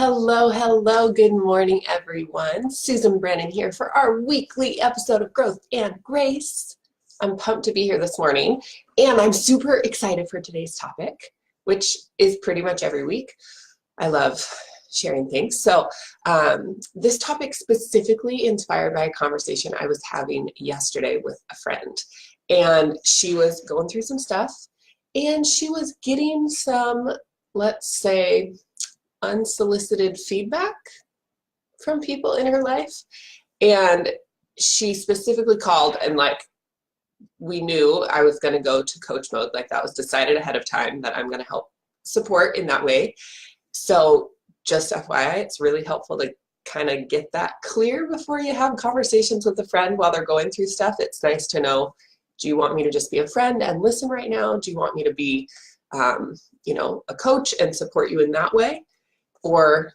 Hello, hello, good morning, everyone. Susan Brennan here for our weekly episode of Growth and Grace. I'm pumped to be here this morning, and I'm super excited for today's topic, which is pretty much every week. I love sharing things. So this topic specifically inspired by a conversation I was having yesterday with a friend, and she was going through some stuff, and she was getting some, let's say, unsolicited feedback from people in her life. And she specifically called, and we knew I was going to go to coach mode. Like, that was decided ahead of time that I'm going to help support in that way. So just FYI, it's really helpful to kind of get that clear before you have conversations with a friend while they're going through stuff. It's nice to know, do you want me to just be a friend and listen right now? Do you want me to be a coach and support you in that way? Or,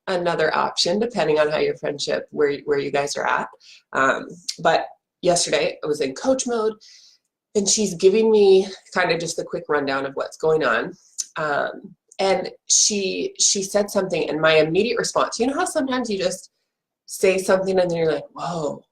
another option, depending on how your friendship, where you guys are at. But yesterday I was in coach mode, and she's giving me kind of just a quick rundown of what's going on. And she said something, and my immediate response, you know how sometimes you just say something and then you're like, whoa,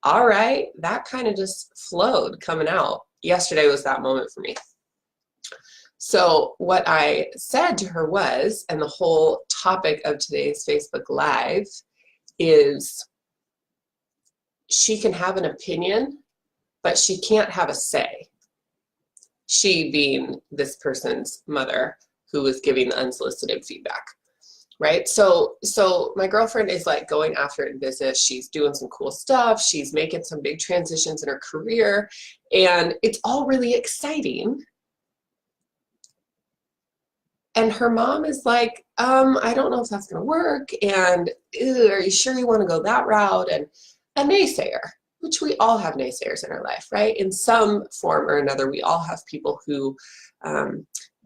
all right, that kind of just flowed coming out. Yesterday was that moment for me. So what I said to her was, and the whole topic of today's Facebook Live is, she can have an opinion, but she can't have a say. She being this person's mother who was giving the unsolicited feedback, right? So my girlfriend is like going after it in business. She's doing some cool stuff. She's making some big transitions in her career, and it's all really exciting. And her mom is like, I don't know if that's going to work. And are you sure you want to go that route? And a naysayer, which we all have naysayers in our life, right? In some form or another, we all have people who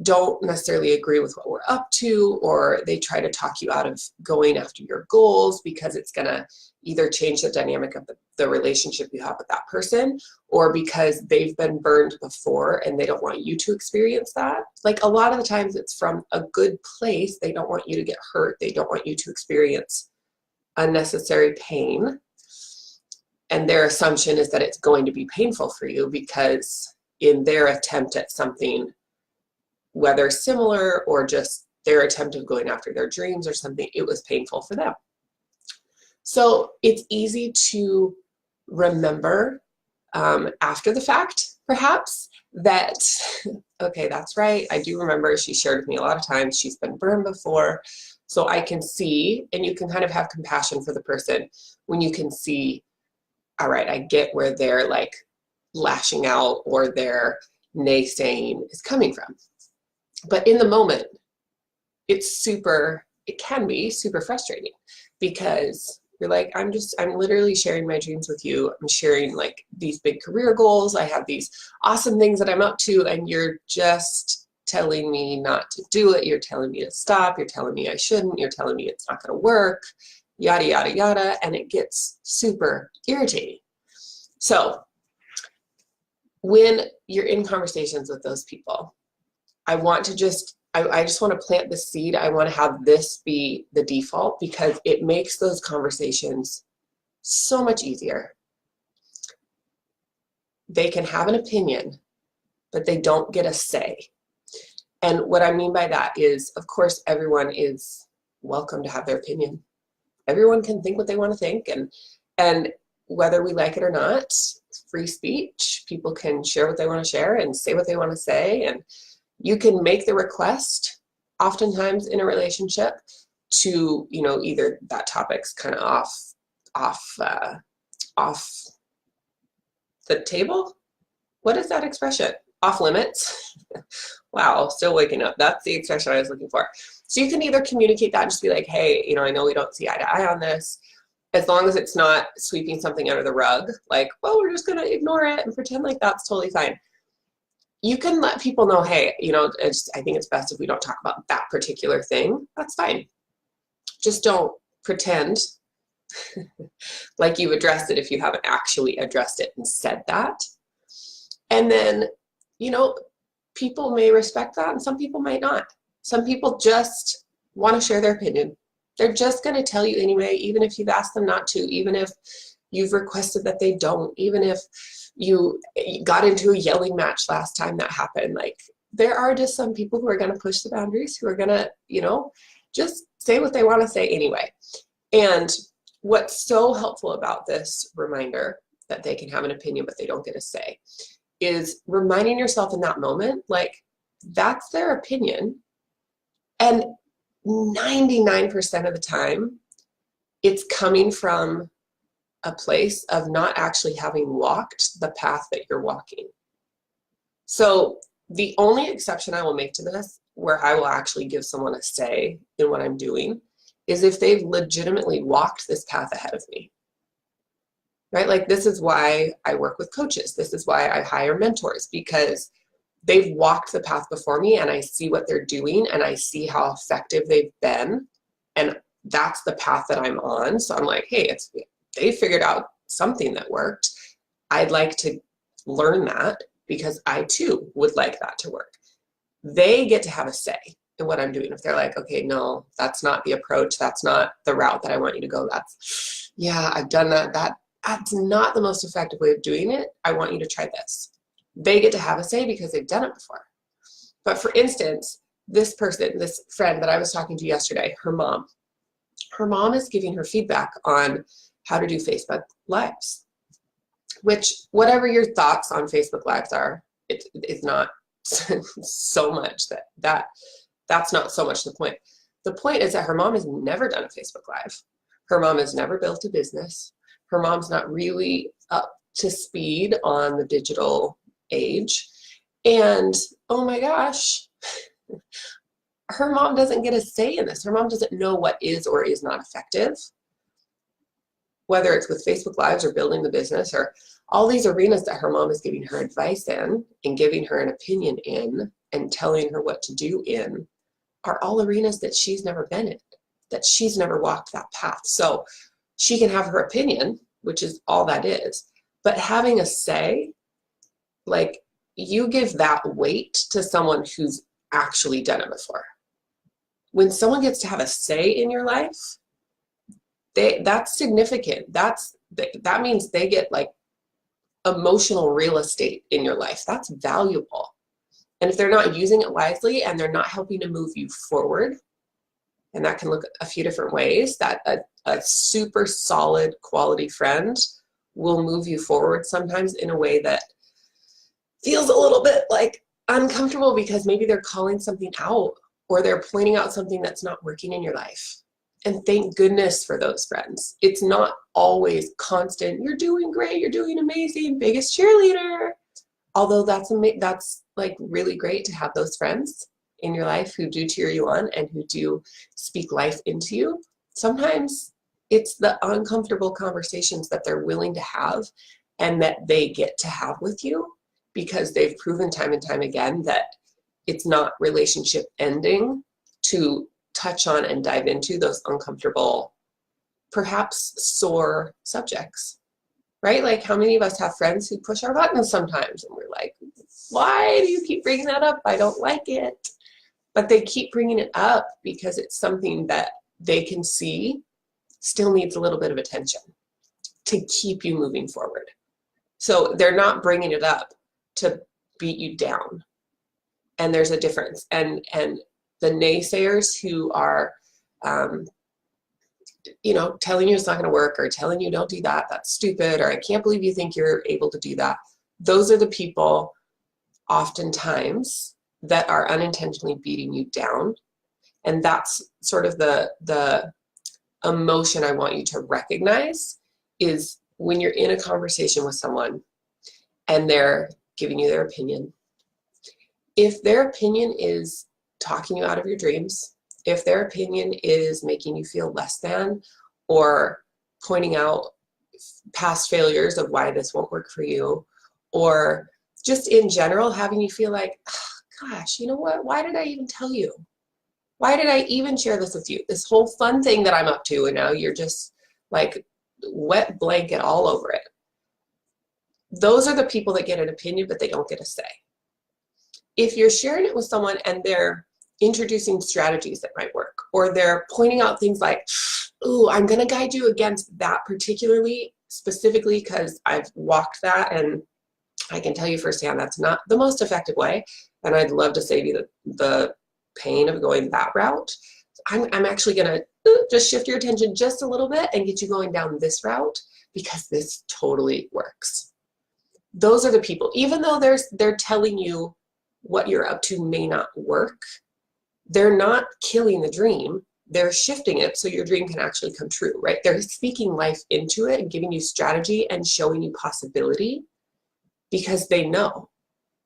don't necessarily agree with what we're up to, or they try to talk you out of going after your goals because it's going to either change the dynamic of the relationship you have with that person, or because they've been burned before and they don't want you to experience that. Like, a lot of the times it's from a good place. They don't want you to get hurt. They don't want you to experience unnecessary pain. And their assumption is that it's going to be painful for you because in their attempt at something, whether similar or just their attempt of going after their dreams or something, it was painful for them. So it's easy to remember after the fact, perhaps, that, okay, that's right, I do remember she shared with me a lot of times she's been burned before. So I can see, and you can kind of have compassion for the person when you can see, all right, I get where they're like lashing out or their naysaying is coming from. But in the moment, it can be super frustrating, because you're like, I'm literally sharing my dreams with you. I'm sharing like these big career goals. I have these awesome things that I'm up to, and you're just telling me not to do it. You're telling me to stop. You're telling me I shouldn't. You're telling me it's not going to work, yada, yada, yada. And it gets super irritating. So when you're in conversations with those people, I just want to plant the seed. I want to have this be the default, because it makes those conversations so much easier. They can have an opinion, but they don't get a say. And what I mean by that is, of course, everyone is welcome to have their opinion. Everyone can think what they want to think, and whether we like it or not, free speech. People can share what they want to share and say what they want to say, and you can make the request oftentimes in a relationship to, either that topic's kind of off the table. What is that expression? Off limits. Wow, still waking up. That's the expression I was looking for. So you can either communicate that and just be like, hey, I know we don't see eye to eye on this. As long as it's not sweeping something under the rug, like, well, we're just going to ignore it and pretend like that's totally fine. You can let people know, hey, I think it's best if we don't talk about that particular thing. That's fine. Just don't pretend like you've addressed it if you haven't actually addressed it and said that. And then, people may respect that and some people might not. Some people just want to share their opinion. They're just going to tell you anyway, even if you've asked them not to, even if you've requested that they don't, even if you got into a yelling match last time that happened. Like, there are just some people who are going to push the boundaries, who are going to, just say what they want to say anyway. And what's so helpful about this reminder that they can have an opinion but they don't get a say is reminding yourself in that moment, like, that's their opinion. And 99% of the time, it's coming from a place of not actually having walked the path that you're walking. So the only exception I will make to this, where I will actually give someone a say in what I'm doing, is if they've legitimately walked this path ahead of me, right? Like, this is why I work with coaches. This is why I hire mentors, because they've walked the path before me and I see what they're doing and I see how effective they've been. And that's the path that I'm on. So I'm like, hey, they figured out something that worked. I'd like to learn that because I too would like that to work. They get to have a say in what I'm doing. If they're like, okay, no, that's not the approach. That's not the route that I want you to go. Yeah, I've done that. That's not the most effective way of doing it. I want you to try this. They get to have a say because they've done it before. But for instance, this person, this friend that I was talking to yesterday, her mom is giving her feedback on how to do Facebook Lives, which, whatever your thoughts on Facebook Lives are, it's not so much that's not so much the point. The point is that her mom has never done a Facebook Live. Her mom has never built a business. Her mom's not really up to speed on the digital age. And oh my gosh, her mom doesn't get a say in this. Her mom doesn't know what is or is not effective, whether it's with Facebook Lives or building the business or all these arenas that her mom is giving her advice in and giving her an opinion in and telling her what to do in, are all arenas that she's never been in, that she's never walked that path. So she can have her opinion, which is all that is, but having a say, like, you give that weight to someone who's actually done it before. When someone gets to have a say in your life, that's significant. That means they get like emotional real estate in your life. That's valuable. And if they're not using it wisely and they're not helping to move you forward, and that can look a few different ways, that a super solid quality friend will move you forward sometimes in a way that feels a little bit like uncomfortable because maybe they're calling something out or they're pointing out something that's not working in your life. And thank goodness for those friends. It's not always constant, you're doing great, you're doing amazing, biggest cheerleader. Although that's like really great to have those friends in your life who do cheer you on and who do speak life into you. Sometimes it's the uncomfortable conversations that they're willing to have and that they get to have with you because they've proven time and time again that it's not relationship ending to touch on and dive into those uncomfortable, perhaps sore subjects, right? Like, how many of us have friends who push our buttons sometimes and we're like, why do you keep bringing that up? I don't like it. But they keep bringing it up because it's something that they can see still needs a little bit of attention to keep you moving forward. So they're not bringing it up to beat you down. And there's a difference. And the naysayers who are, telling you it's not going to work or telling you don't do that, that's stupid, or I can't believe you think you're able to do that. Those are the people oftentimes that are unintentionally beating you down. And that's sort of the emotion I want you to recognize is when you're in a conversation with someone and they're giving you their opinion. If their opinion is talking you out of your dreams, if their opinion is making you feel less than or pointing out past failures of why this won't work for you, or just in general having you feel like, oh, gosh, you know what? Why did I even tell you? Why did I even share this with you? This whole fun thing that I'm up to, and now you're just like wet blanket all over it. Those are the people that get an opinion, but they don't get a say. If you're sharing it with someone and they're introducing strategies that might work, or they're pointing out things like, ooh, I'm going to guide you against that particularly specifically because I've walked that and I can tell you firsthand that's not the most effective way, and I'd love to save you the pain of going that route. I'm actually going to just shift your attention just a little bit and get you going down this route because this totally works. Those are the people, even though they're telling you what you're up to may not work, they're not killing the dream. They're shifting it so your dream can actually come true, right? They're speaking life into it and giving you strategy and showing you possibility because they know.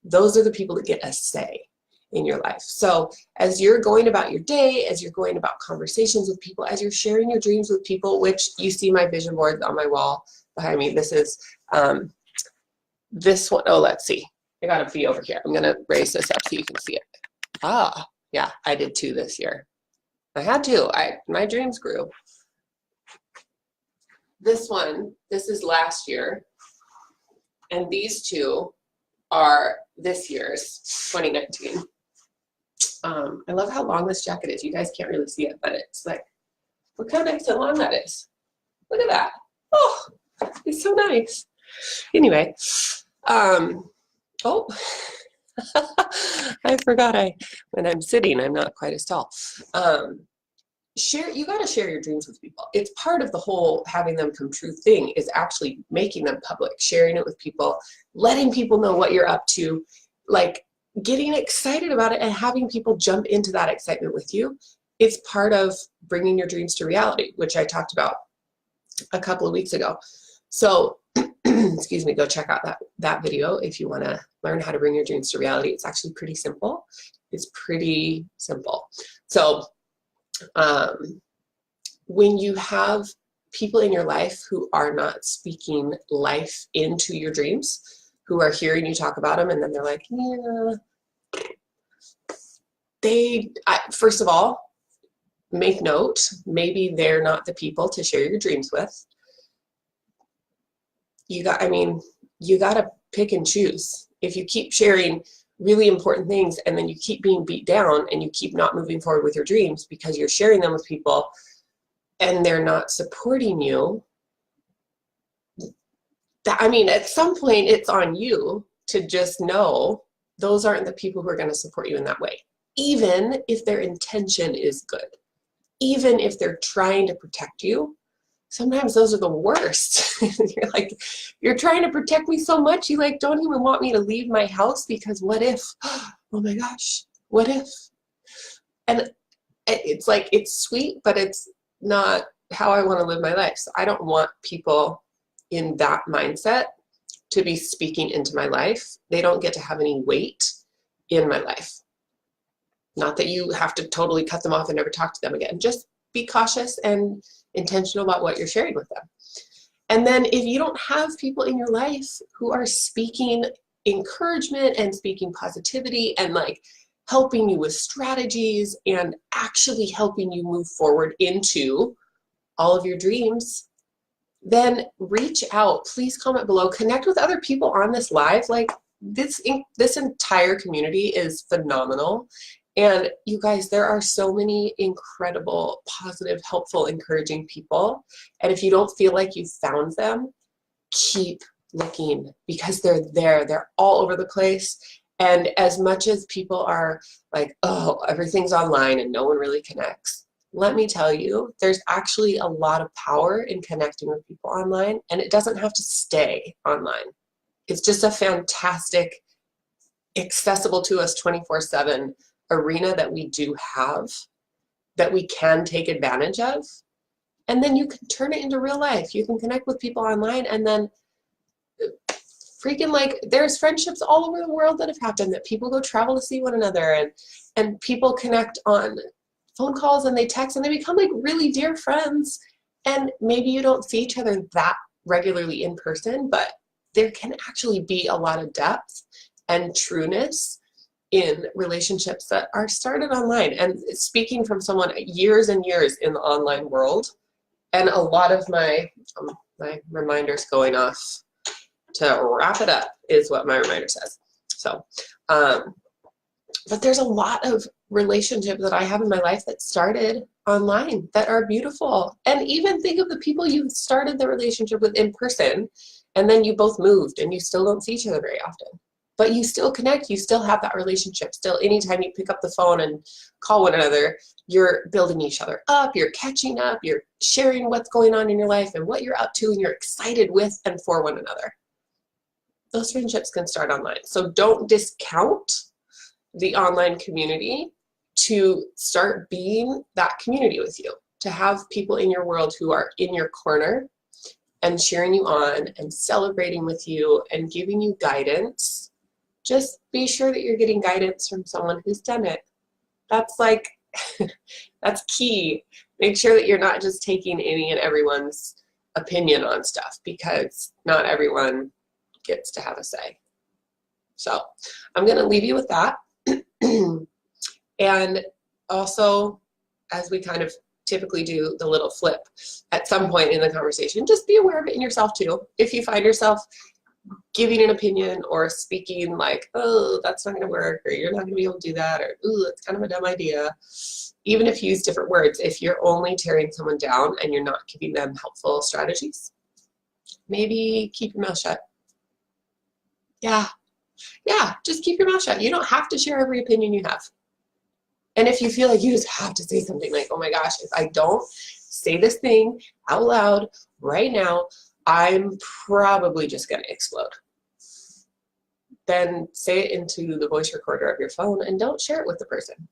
Those are the people that get a say in your life. So as you're going about your day, as you're going about conversations with people, as you're sharing your dreams with people, which you see my vision board on my wall behind me. This is this one. Oh, let's see. I got a V over here. I'm going to raise this up so you can see it. Ah, yeah, I did 2 this year. I had to. My dreams grew. This one, this is last year. And these 2 are this year's, 2019. I love how long this jacket is. You guys can't really see it, but it's like, look how nice and long that is. Look at that. Oh, it's so nice. Anyway, oh, I forgot when I'm sitting, I'm not quite as tall. You got to share your dreams with people. It's part of the whole having them come true thing is actually making them public, sharing it with people, letting people know what you're up to, like getting excited about it and having people jump into that excitement with you. It's part of bringing your dreams to reality, which I talked about a couple of weeks ago. So, excuse me, go check out that video if you want to learn how to bring your dreams to reality. It's actually pretty simple. It's pretty simple. So, when you have people in your life who are not speaking life into your dreams, who are hearing you talk about them and then they're like, yeah, first of all, make note, maybe they're not the people to share your dreams with. You got to pick and choose. If you keep sharing really important things and then you keep being beat down and you keep not moving forward with your dreams because you're sharing them with people and they're not supporting you, at some point it's on you to just know those aren't the people who are going to support you in that way, even if their intention is good, even if they're trying to protect you. Sometimes those are the worst. You're like, you're trying to protect me so much, you like don't even want me to leave my house because what if? Oh my gosh, what if? And it's like, it's sweet, but it's not how I want to live my life. So I don't want people in that mindset to be speaking into my life. They don't get to have any weight in my life. Not that you have to totally cut them off and never talk to them again. Just be cautious and intentional about what you're sharing with them. And then if you don't have people in your life who are speaking encouragement and speaking positivity and like helping you with strategies and actually helping you move forward into all of your dreams, then reach out. Please comment below. Connect with other people on this live. Like this entire community is phenomenal. And you guys, there are so many incredible, positive, helpful, encouraging people. And if you don't feel like you've found them, keep looking because they're there. They're all over the place. And as much as people are like, oh, everything's online and no one really connects, let me tell you, there's actually a lot of power in connecting with people online, and it doesn't have to stay online. It's just a fantastic, accessible to us 24/7 arena that we do have, that we can take advantage of, and then you can turn it into real life. You can connect with people online, and then freaking like there's friendships all over the world that have happened, that people go travel to see one another, and people connect on phone calls and they text and they become like really dear friends. And maybe you don't see each other that regularly in person, but there can actually be a lot of depth and trueness in relationships that are started online. And speaking from someone years and years in the online world, and a lot of my reminder's going off to wrap it up is what my reminder says. So But there's a lot of relationships that I have in my life that started online that are beautiful. And even think of the people you started the relationship with in person, and then you both moved and you still don't see each other very often. But you still connect, you still have that relationship. Still, anytime you pick up the phone and call one another, you're building each other up, you're catching up, you're sharing what's going on in your life and what you're up to, and you're excited with and for one another. Those friendships can start online. So don't discount the online community to start being that community with you, to have people in your world who are in your corner and cheering you on and celebrating with you and giving you guidance. Just be sure that you're getting guidance from someone who's done it. That's like, that's key. Make sure that you're not just taking any and everyone's opinion on stuff, because not everyone gets to have a say. So I'm going to leave you with that. And also, as we kind of typically do the little flip at some point in the conversation, just be aware of it in yourself too. If you find yourself giving an opinion or speaking like, oh, that's not going to work, or you're not going to be able to do that, or ooh, it's kind of a dumb idea, even if you use different words, if you're only tearing someone down and you're not giving them helpful strategies, maybe keep your mouth shut. Yeah, just keep your mouth shut. You don't have to share every opinion you have. And if you feel like you just have to say something like, oh my gosh, if I don't say this thing out loud right now, I'm probably just going to explode. Then say it into the voice recorder of your phone and don't share it with the person.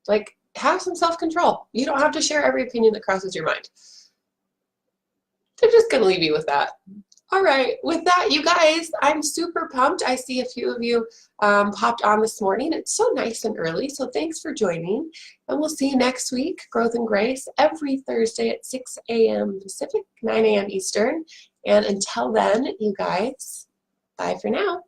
Like, have some self-control. You don't have to share every opinion that crosses your mind. They're just going to leave you with that. All right, with that, you guys, I'm super pumped. I see a few of you popped on this morning. It's so nice and early, so thanks for joining. And we'll see you next week, Growth and Grace, every Thursday at 6 a.m. Pacific, 9 a.m. Eastern. And until then, you guys, bye for now.